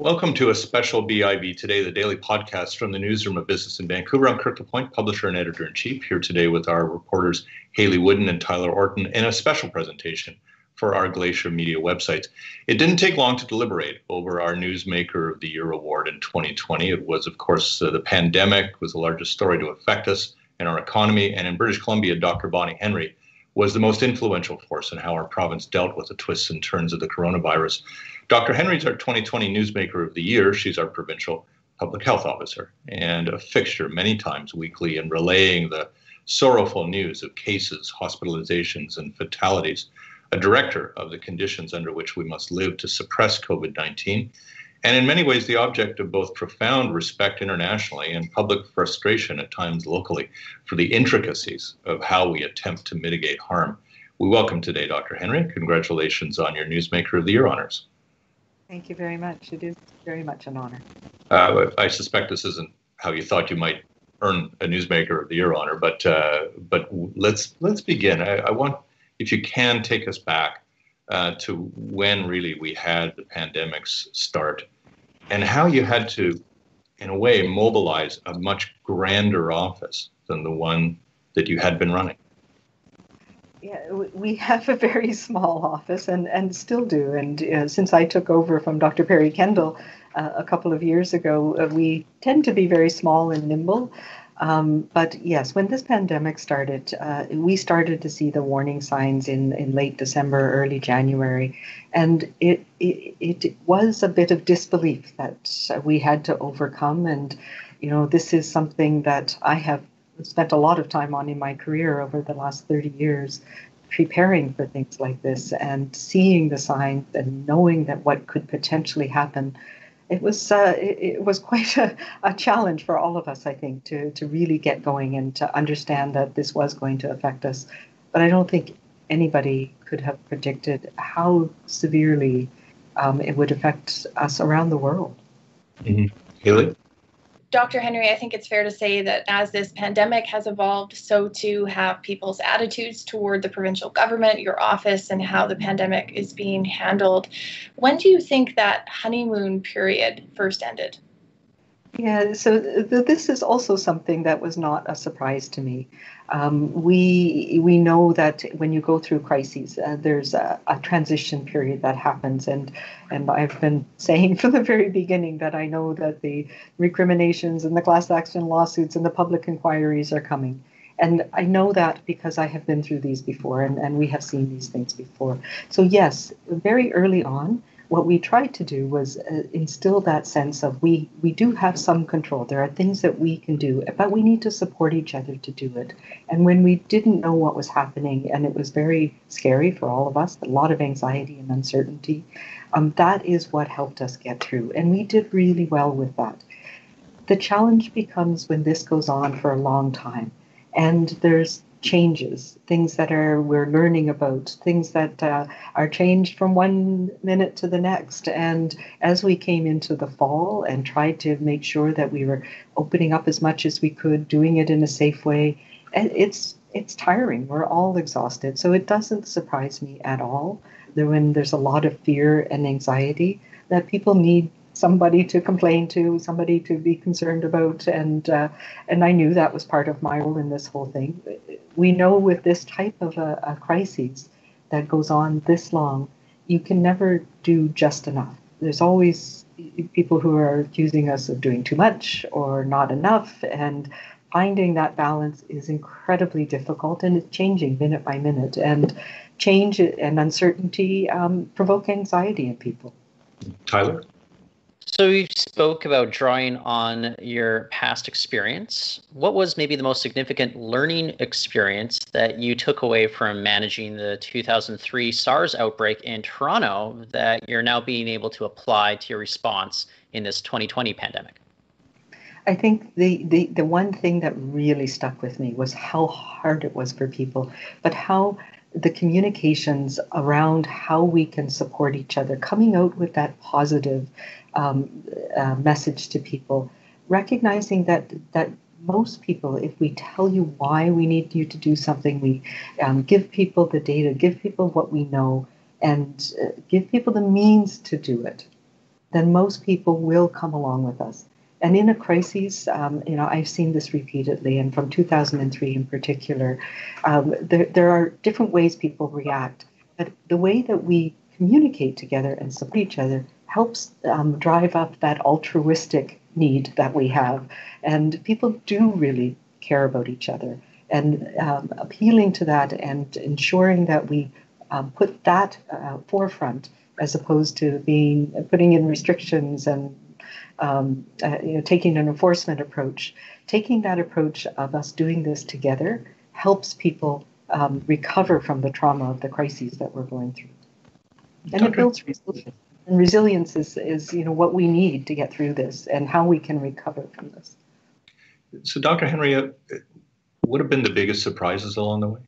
Welcome to a special BIV Today, the daily podcast from the newsroom of Business in Vancouver. I'm Kirk LaPointe, publisher and editor-in-chief, here today with our reporters Hayley, Woodin, and Tyler Orton in a special presentation for our Glacier Media websites. It didn't take long to deliberate over our Newsmaker of the Year award in 2020. It was, of course, the pandemic was the largest story to affect us and our economy. And in British Columbia, Dr. Bonnie Henry was the most influential force in how our province dealt with the twists and turns of the coronavirus. Dr. Henry's our 2020 Newsmaker of the Year. She's our provincial public health officer and a fixture many times weekly in relaying the sorrowful news of cases, hospitalizations, and fatalities, a director of the conditions under which we must live to suppress COVID-19, and in many ways the object of both profound respect internationally and public frustration at times locally for the intricacies of how we attempt to mitigate harm. We welcome today Dr. Henry. Congratulations on your Newsmaker of the Year honors. Thank you very much. It is very much an honor. I suspect this isn't how you thought you might earn a Newsmaker of the Year honor, but let's begin. I want, if you can, take us back to when really we had the pandemic's start and how you had to, in a way, mobilize a much grander office than the one that you had been running. Yeah, we have a very small office and still do. And since I took over from Dr. Perry Kendall a couple of years ago, we tend to be very small and nimble. But yes, when this pandemic started, we started to see the warning signs in late December, early January. And it was a bit of disbelief that we had to overcome. And, you know, this is something that I have spent a lot of time on in my career over the last 30 years, preparing for things like this and seeing the signs and knowing that what could potentially happen. It was quite a challenge for all of us, I think, to really get going and to understand that this was going to affect us. But I don't think anybody could have predicted how severely it would affect us around the world. Mm-hmm. Hayley? Dr. Henry, I think it's fair to say that as this pandemic has evolved, so too have people's attitudes toward the provincial government, your office, and how the pandemic is being handled. When do you think that honeymoon period first ended? Yeah, so this is also something that was not a surprise to me. We know that when you go through crises, there's a transition period that happens, and I've been saying from the very beginning that I know that the recriminations and the class action lawsuits and the public inquiries are coming. And I know that because I have been through these before, and we have seen these things before. So yes, very early on, what we tried to do was instill that sense of we do have some control. There are things that we can do, but we need to support each other to do it. And when we didn't know what was happening, and it was very scary for all of us, a lot of anxiety and uncertainty, that is what helped us get through. And we did really well with that. The challenge becomes when this goes on for a long time, and there's changes, things that we're learning about, things that are changed from one minute to the next. And as we came into the fall and tried to make sure that we were opening up as much as we could, doing it in a safe way, it's tiring. We're all exhausted. So it doesn't surprise me at all that when there's a lot of fear and anxiety, that people need somebody to complain to, somebody to be concerned about, and I knew that was part of my role in this whole thing. We know with this type of a crisis that goes on this long, you can never do just enough. There's always people who are accusing us of doing too much or not enough, and finding that balance is incredibly difficult, and it's changing minute by minute. And change and uncertainty provoke anxiety in people. Tyler? So you spoke about drawing on your past experience. What was maybe the most significant learning experience that you took away from managing the 2003 SARS outbreak in Toronto that you're now being able to apply to your response in this 2020 pandemic? I think the one thing that really stuck with me was how hard it was for people, but how the communications around how we can support each other, coming out with that positive message to people, recognizing that most people, if we tell you why we need you to do something, we give people the data, give people what we know, and give people the means to do it. then most people will come along with us. And in a crisis, I've seen this repeatedly, and from 2003 in particular, there are different ways people react. But the way that we communicate together and support each other helps drive up that altruistic need that we have. And people do really care about each other. And appealing to that and ensuring that we put that forefront as opposed to putting in restrictions and taking an enforcement approach. Taking that approach of us doing this together helps people recover from the trauma of the crises that we're going through. And it builds resilience. And resilience is what we need to get through this and how we can recover from this. So, Dr. Henry, what have been the biggest surprises along the way?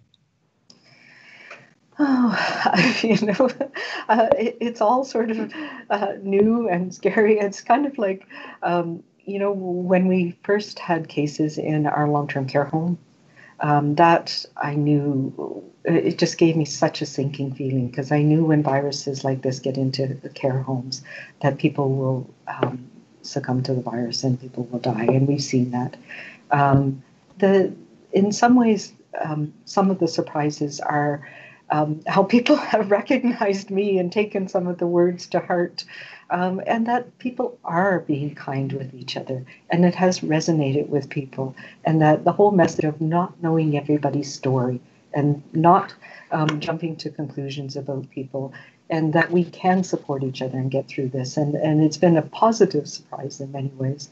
It's all sort of new and scary. It's kind of like, when we first had cases in our long-term care home, that I knew, it just gave me such a sinking feeling, because I knew when viruses like this get into the care homes that people will succumb to the virus and people will die, and we've seen that. In some ways, some of the surprises are how people have recognized me and taken some of the words to heart, and that people are being kind with each other, and it has resonated with people, and that the whole message of not knowing everybody's story and not jumping to conclusions about people, and that we can support each other and get through this, and it's been a positive surprise in many ways.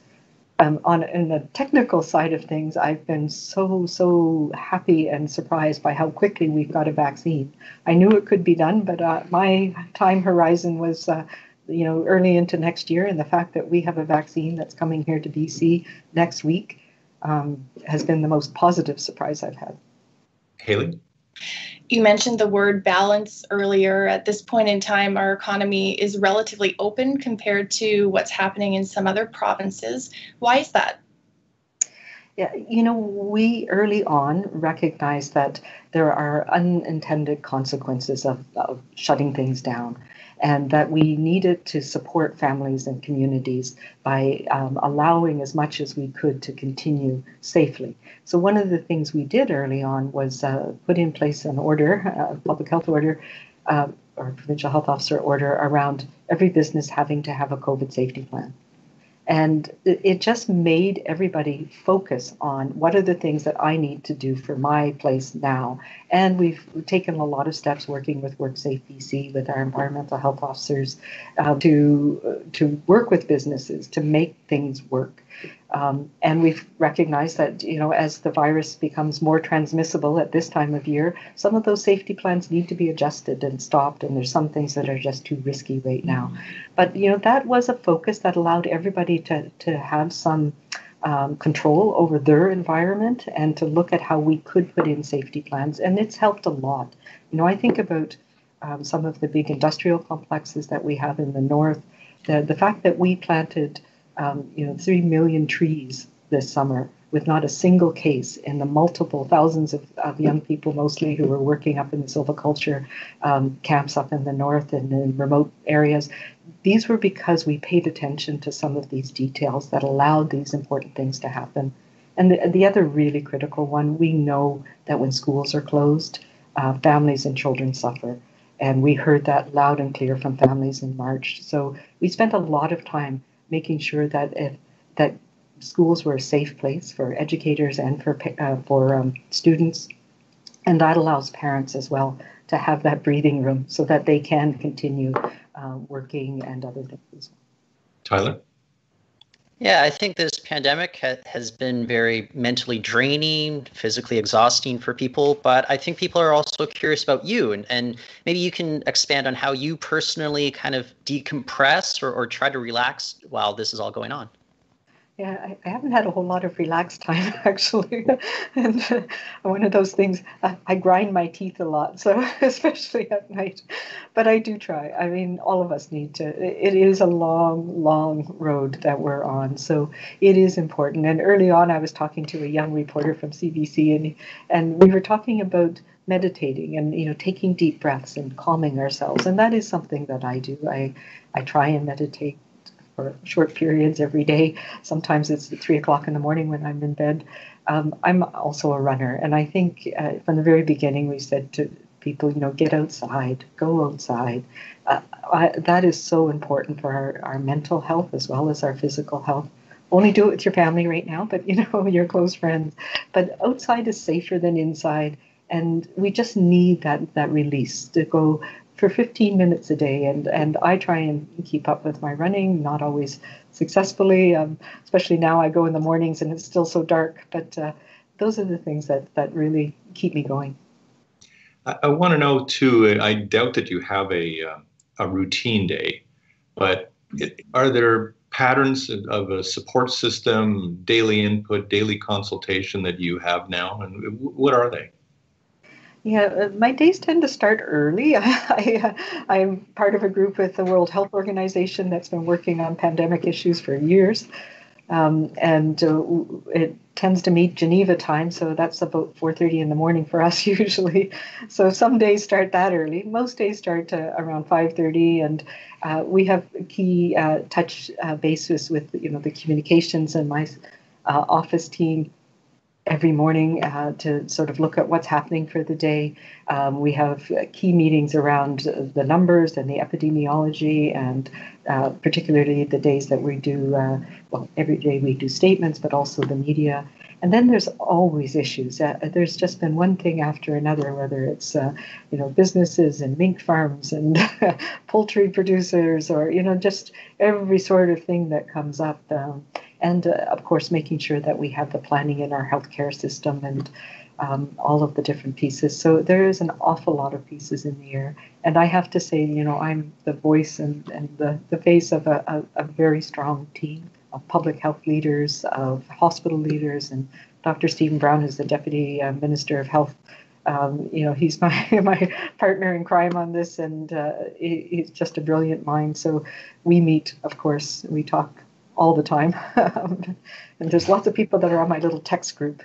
In the technical side of things, I've been so happy and surprised by how quickly we've got a vaccine. I knew it could be done, but my time horizon was, early into next year, and the fact that we have a vaccine that's coming here to BC next week has been the most positive surprise I've had. Hayley? You mentioned the word balance earlier. At this point in time, our economy is relatively open compared to what's happening in some other provinces. Why is that? Yeah, we early on recognized that there are unintended consequences of shutting things down, and that we needed to support families and communities by allowing as much as we could to continue safely. So one of the things we did early on was put in place an order, a public health order, or provincial health officer order around every business having to have a COVID safety plan. And it just made everybody focus on what are the things that I need to do for my place now. And we've taken a lot of steps working with WorkSafe BC, with our environmental health officers, to work with businesses to make things work. And we've recognized that, as the virus becomes more transmissible at this time of year, some of those safety plans need to be adjusted and stopped. And there's some things that are just too risky right now. But, that was a focus that allowed everybody to have some control over their environment and to look at how we could put in safety plans. And it's helped a lot. I think about some of the big industrial complexes that we have in the north, the fact that we planted 3 million trees this summer with not a single case, in the multiple thousands of young people mostly who were working up in the silviculture camps up in the north and in remote areas. These were because we paid attention to some of these details that allowed these important things to happen. And the other really critical one, we know that when schools are closed, families and children suffer. And we heard that loud and clear from families in March. So we spent a lot of time making sure that schools were a safe place for educators and for students, and that allows parents as well to have that breathing room so that they can continue working and other things. Tyler? Yeah, I think this pandemic has been very mentally draining, physically exhausting for people, but I think people are also curious about you, and maybe you can expand on how you personally kind of decompress or try to relax while this is all going on. Yeah, I haven't had a whole lot of relaxed time, actually. And one of those things, I grind my teeth a lot, so especially at night. But I do try. I mean, all of us need to. It is a long road that we're on, so it is important. And early on, I was talking to a young reporter from CBC, and we were talking about meditating and, taking deep breaths and calming ourselves. And that is something that I do. I try and meditate for short periods every day. Sometimes it's at 3 o'clock in the morning when I'm in bed. I'm also a runner, and I think from the very beginning we said to people, get outside, go outside. That is so important for our mental health as well as our physical health. Only do it with your family right now, but your close friends. But outside is safer than inside, and we just need that release to go for 15 minutes a day. And I try and keep up with my running, not always successfully, especially now I go in the mornings and it's still so dark. But those are the things that really keep me going. I want to know, too, I doubt that you have a routine day, but are there patterns of a support system, daily input, daily consultation that you have now, and what are they? Yeah, my days tend to start early. I'm part of a group with the World Health Organization that's been working on pandemic issues for years. And it tends to meet Geneva time, so that's about 4:30 in the morning for us usually. So some days start that early. Most days start around 5:30, and we have key touch bases with the communications and my office team every morning to sort of look at what's happening for the day. We have key meetings around the numbers and the epidemiology, and particularly the days that we do, every day we do statements, but also the media. And then there's always issues. There's just been one thing after another, whether it's businesses and mink farms and poultry producers, or just every sort of thing that comes up. And of course, making sure that we have the planning in our healthcare system and all of the different pieces. So there is an awful lot of pieces in the air. And I have to say, I'm the voice and the face of a very strong team of public health leaders, of hospital leaders, and Dr. Stephen Brown is the Deputy Minister of Health. He's my partner in crime on this, and he's just a brilliant mind. So we meet, of course, we talk all the time. And there's lots of people that are on my little text group.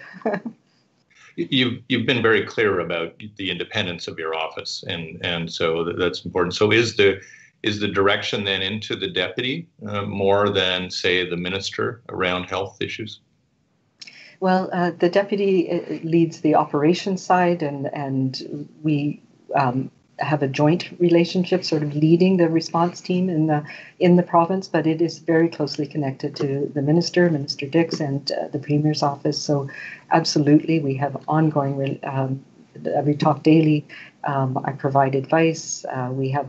You've been very clear about the independence of your office, and so that's important. So is the direction then into the deputy more than, say, the minister around health issues? Well, the deputy leads the operations side, and we have a joint relationship, sort of leading the response team in the province, but it is very closely connected to the Minister Dix, and the Premier's office. So absolutely, we have ongoing, we talk daily. I provide advice. We have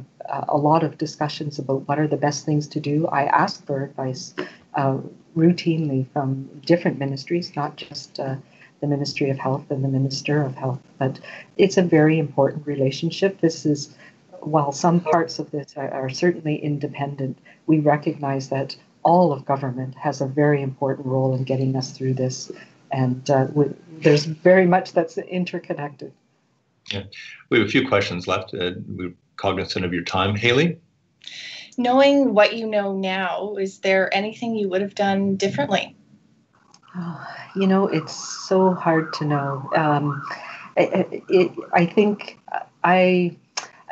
a lot of discussions about what are the best things to do. I ask for advice routinely from different ministries, not just the Ministry of Health and the Minister of Health. But it's a very important relationship. This is, while some parts of this are certainly independent, we recognize that all of government has a very important role in getting us through this. And there's very much that's interconnected. Yeah, we have a few questions left. We're cognizant of your time. Hayley? Knowing what you know now, is there anything you would have done differently? It's so hard to know. I think I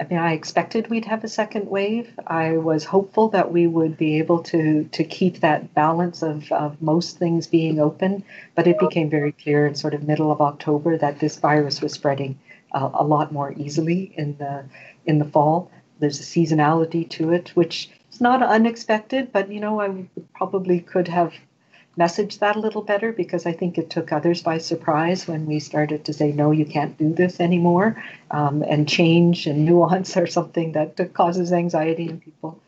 expected we'd have a second wave. I was hopeful that we would be able to keep that balance of most things being open, but it became very clear in sort of middle of October that this virus was spreading a lot more easily in the fall. There's a seasonality to it, which is not unexpected, but I probably could have message that a little better, because I think it took others by surprise when we started to say, no, you can't do this anymore. And change and nuance are something that causes anxiety in people.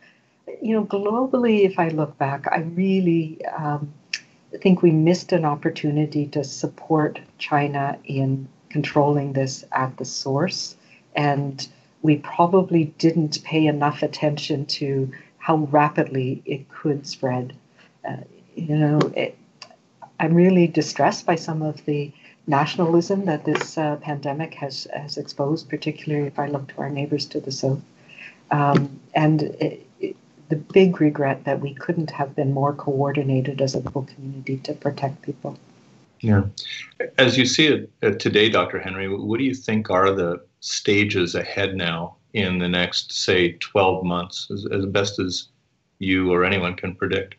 Globally, if I look back, I really think we missed an opportunity to support China in controlling this at the source. And we probably didn't pay enough attention to how rapidly it could spread. I'm really distressed by some of the nationalism that this pandemic has exposed, particularly if I look to our neighbors to the south. The big regret that we couldn't have been more coordinated as a global community to protect people. Yeah. As you see it today, Dr. Henry, what do you think are the stages ahead now in the next, say, 12 months, as best as you or anyone can predict?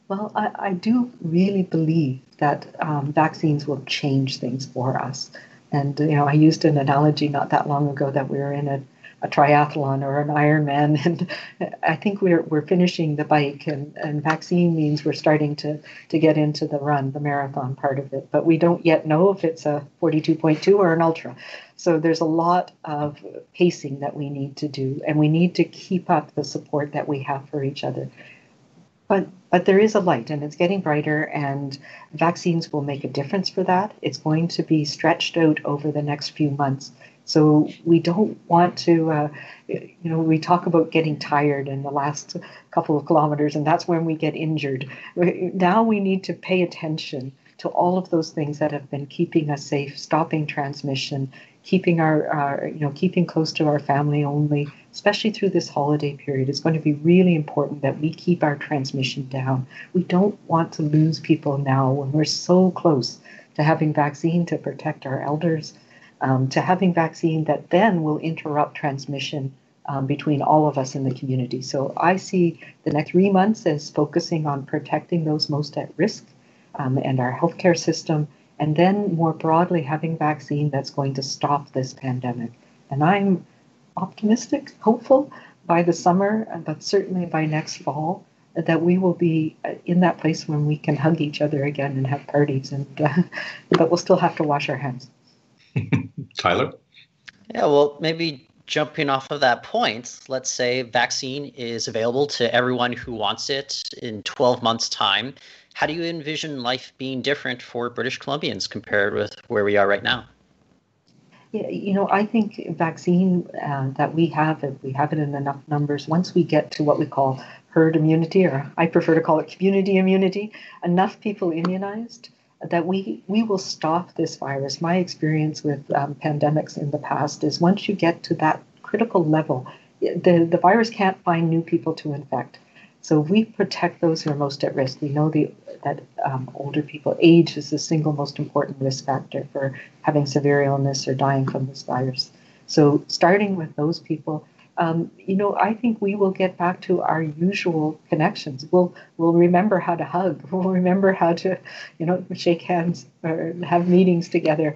Well, I do really believe that vaccines will change things for us. And, I used an analogy not that long ago that we were in a triathlon or an Ironman, and I think we're finishing the bike, and vaccine means we're starting to get into the run, the marathon part of it. But we don't yet know if it's a 42.2 or an ultra. So there's a lot of pacing that we need to do, and we need to keep up the support that we have for each other. But there is a light, and it's getting brighter, and vaccines will make a difference for that. It's going to be stretched out over the next few months. So we don't want to, we talk about getting tired in the last couple of kilometers, and that's when we get injured. Now we need to pay attention to all of those things that have been keeping us safe, stopping transmission, keeping keeping close to our family only, especially through this holiday period. It's going to be really important that we keep our transmission down. We don't want to lose people now when we're so close to having vaccine to protect our elders, to having vaccine that then will interrupt transmission between all of us in the community. So I see the next 3 months as focusing on protecting those most at risk and our healthcare system, and then more broadly having vaccine that's going to stop this pandemic. And I'm optimistic, hopeful by the summer, but certainly by next fall, that we will be in that place when we can hug each other again and have parties, but we'll still have to wash our hands. Tyler? Yeah, well, maybe jumping off of that point, let's say vaccine is available to everyone who wants it in 12 months' time. How do you envision life being different for British Columbians compared with where we are right now? Yeah, I think vaccine that we have, if we have it in enough numbers, once we get to what we call herd immunity, or I prefer to call it community immunity, enough people immunized, that we will stop this virus. My experience with pandemics in the past is once you get to that critical level, the virus can't find new people to infect. So we protect those who are most at risk. We know that older people, age is the single most important risk factor for having severe illness or dying from this virus. So starting with those people, I think we will get back to our usual connections. We'll remember how to hug. We'll remember how to, shake hands or have meetings together,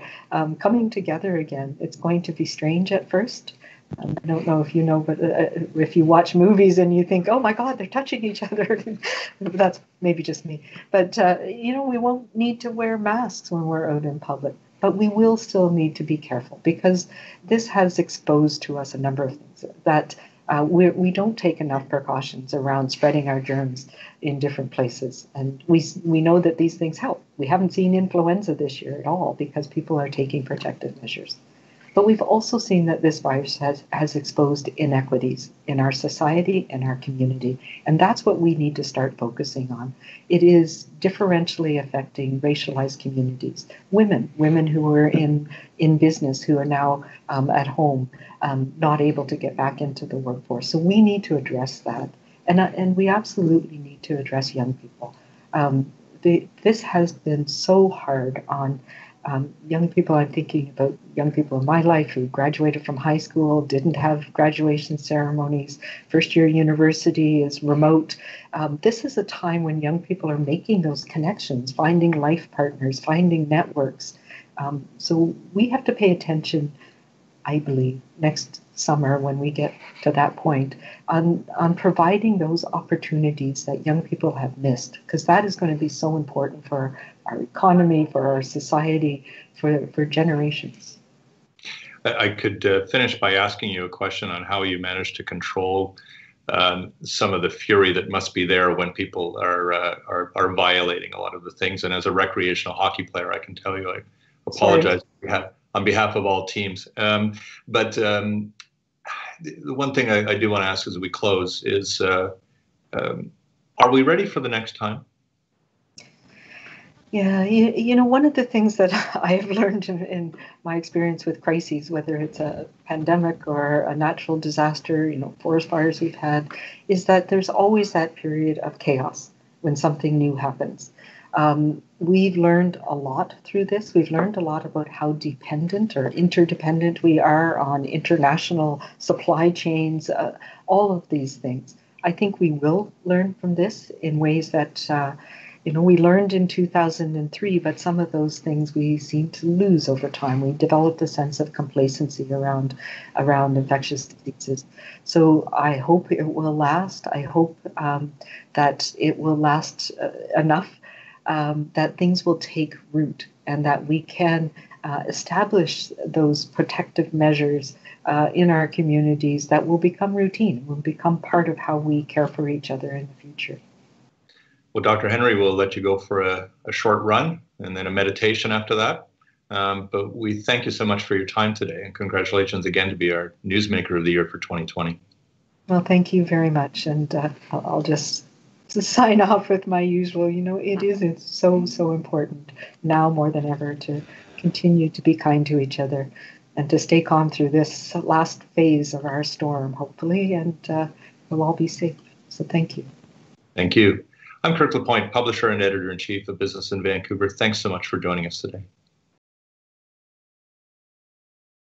coming together again. It's going to be strange at first. I don't know if you know, but if you watch movies and you think, oh my God, they're touching each other, that's maybe just me. But, we won't need to wear masks when we're out in public. But we will still need to be careful because this has exposed to us a number of things that we don't take enough precautions around spreading our germs in different places. And we know that these things help. We haven't seen influenza this year at all because people are taking protective measures. But we've also seen that this virus has exposed inequities in our society and our community. And that's what we need to start focusing on. It is differentially affecting racialized communities. Women who are in business, who are now at home, not able to get back into the workforce. So we need to address that. And we absolutely need to address young people. This has been so hard on young people. I'm thinking about young people in my life who graduated from high school, didn't have graduation ceremonies, first year university is remote. This is a time when young people are making those connections, finding life partners, finding networks. So we have to pay attention, I believe, next summer when we get to that point, on providing those opportunities that young people have missed, because that is going to be so important for our economy, for our society, for generations. I could finish by asking you a question on how you managed to control some of the fury that must be there when people are violating a lot of the things. And as a recreational hockey player, I can tell you, I apologize on behalf of all teams. But the one thing I do want to ask as we close is, are we ready for the next time? Yeah, one of the things that I've learned in my experience with crises, whether it's a pandemic or a natural disaster, forest fires we've had, is that there's always that period of chaos when something new happens. We've learned a lot through this. We've learned a lot about how dependent or interdependent we are on international supply chains, all of these things. I think we will learn from this in ways that, we learned in 2003, but some of those things we seem to lose over time. We developed a sense of complacency around infectious diseases. So I hope it will last. I hope that it will last enough that things will take root and that we can establish those protective measures in our communities that will become routine, will become part of how we care for each other in the future. Well, Dr. Henry, we'll let you go for a short run and then a meditation after that. But we thank you so much for your time today, and congratulations again to be our Newsmaker of the Year for 2020. Well, thank you very much. And I'll just sign off with my usual, it's so important now more than ever to continue to be kind to each other and to stay calm through this last phase of our storm, hopefully, and we'll all be safe. So thank you. Thank you. I'm Kirk LaPointe, publisher and editor-in-chief of Business in Vancouver. Thanks so much for joining us today.